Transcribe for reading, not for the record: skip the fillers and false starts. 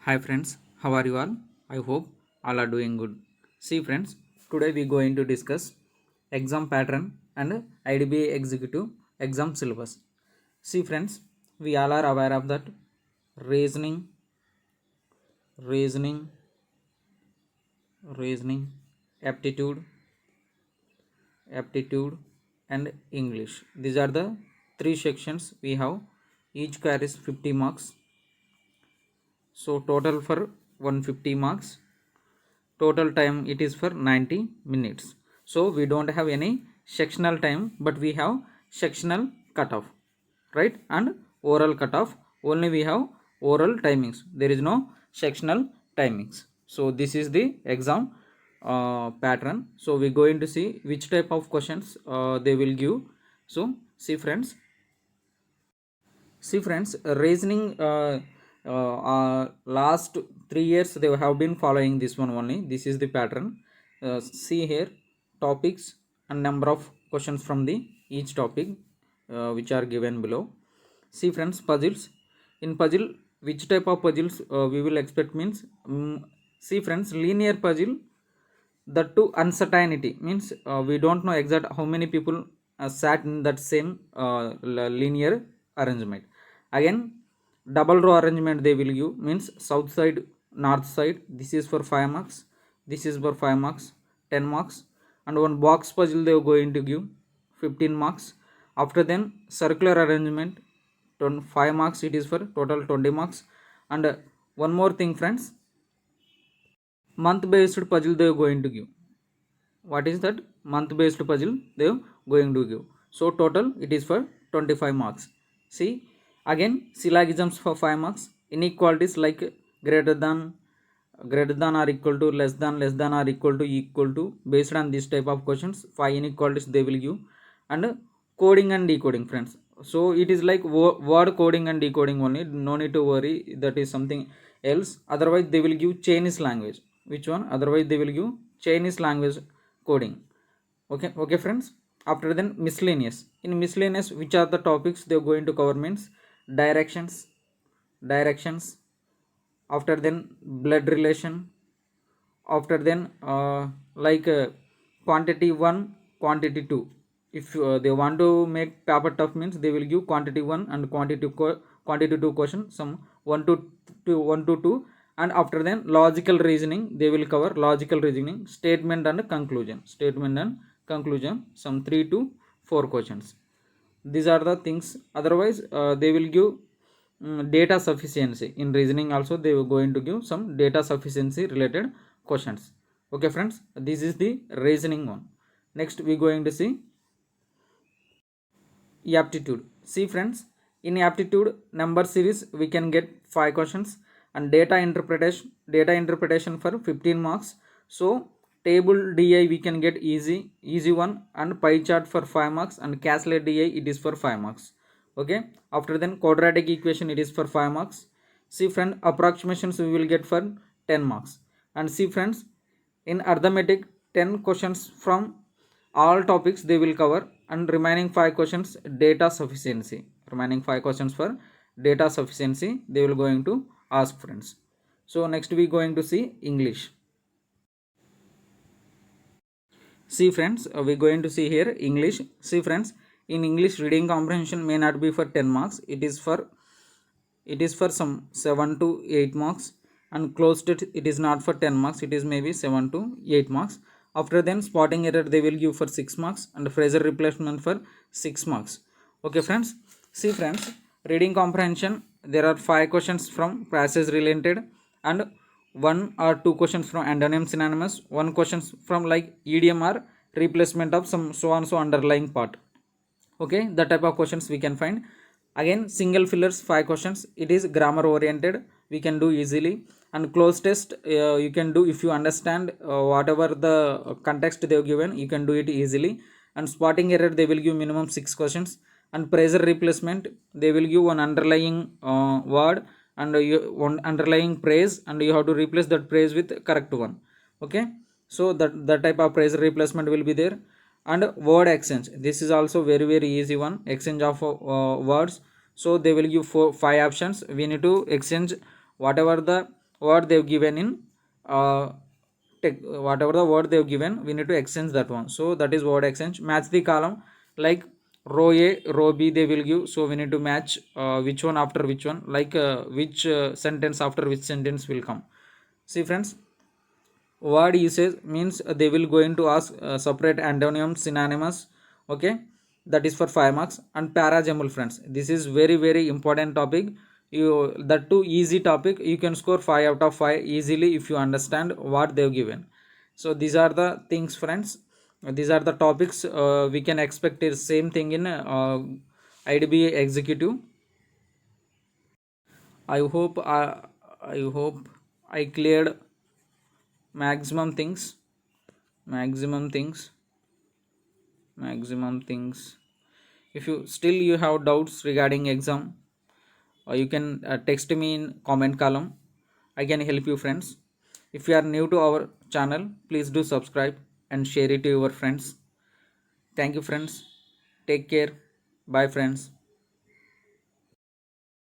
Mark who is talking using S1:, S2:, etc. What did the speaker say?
S1: Hi friends, how are you all? I hope all are doing good. See friends, today we going to discuss exam pattern and IDBI executive exam syllabus. See friends, we all are aware of that reasoning, reasoning, reasoning, aptitude and English. These are the three sections we have. Each carries 50 marks. So total for 150 marks. Total time it is for 90 minutes. So we don't have any sectional time, but we have sectional cutoff, right? And oral cutoff. Only we have oral timings, there is no sectional timings. So this is the exam pattern. So we're going to see which type of questions they will give. So see friends, reasoning, last 3 years they have been following this one only. This is the pattern. See here, topics and number of questions from the each topic, which are given below. See friends, puzzles. In puzzle, which type of puzzles we will expect means, see friends, linear puzzle, that to uncertainty means we don't know exact how many people sat in that same linear arrangement. Again, double row arrangement they will give means south side, north side. This is for 5 marks, this is for 5 marks, 10 marks. And one box puzzle they are going to give 15 marks. After then circular arrangement, 5 marks, it is for total 20 marks. And one more thing friends, month based puzzle they are going to give. What is that month based puzzle they are going to give? So total it is for 25 marks. See, again syllogisms for 5 marks. Inequalities like greater than, or equal to, less than or equal to. Based on this type of questions, 5 inequalities they will give. And coding and decoding friends, so it is like word coding and decoding only, no need to worry, that is something else. Otherwise they will give Chinese language. Which one? Otherwise they will give Chinese language coding. Okay friends. After then miscellaneous. In miscellaneous, which are the topics they are going to cover means directions. After then blood relation. After then like quantity 1, quantity 2. If they want to make paper tough means they will give quantity 1 and quantity 2 question, some 1 to 2. And after then logical reasoning they will cover. Logical reasoning, statement and conclusion, some 3 to 4 questions. These are the things. Otherwise they will give data sufficiency. In reasoning also they were going to give some data sufficiency related questions. Okay friends, this is the reasoning one. Next we going to see aptitude. See friends, in aptitude number series we can get 5 questions. And data interpretation for 15 marks. So table DI we can get easy one. And pie chart for 5 marks. And Casley DI it is for 5 marks. Okay. After then quadratic equation it is for 5 marks. See friend, approximations we will get for 10 marks. And see friends, in arithmetic 10 questions from all topics they will cover. And remaining 5 questions data sufficiency. Remaining 5 questions for data sufficiency they will going to ask friends. So next we going to see English. See friends, we going to see here English. See friends, in English reading comprehension may not be for 10 marks. It is for some 7 to 8 marks. And closed it is not for 10 marks, it is maybe 7 to 8 marks. After then spotting error they will give for 6 marks. And phrasal replacement for 6 marks. Okay friends. See friends, reading comprehension there are 5 questions from passage related. And 1 or 2 questions from antonym synonymous. 1 questions from like idiom or replacement of some so and so underlying part. Okay, that type of questions we can find. Again single fillers 5 questions, it is grammar oriented, we can do easily. And close test you can do if you understand whatever the context they have given, you can do it easily. And spotting error they will give minimum 6 questions. And phrasal replacement they will give one underlying word and one underlying phrase, and you have to replace that phrase with correct one. Okay, so that type of phrasal replacement will be there. And word exchange, this is also very easy one, exchange of words. So they will give 5 options, we need to exchange whatever the what they've given in whatever the word they've given, we need to exchange that one. So that is word exchange. Match the column, like row A, row B they will give, so we need to match which one after which one, like which sentence after which sentence will come. See friends, word usage means they will going to ask separate antonym synonymous. Okay, that is for 5 marks. And parajamul friends, this is very very important topic. You, that too easy topic, you can score 5 out of 5 easily if you understand what they've given. So these are the things friends, these are the topics we can expect is same thing in IDB executive. I hope I cleared maximum things, maximum things, maximum things. If you still you have doubts regarding exam, you can text me in comment column. I can help you friends. If you are new to our channel, please do subscribe and share it to your friends. Thank you friends. Take care. Bye friends.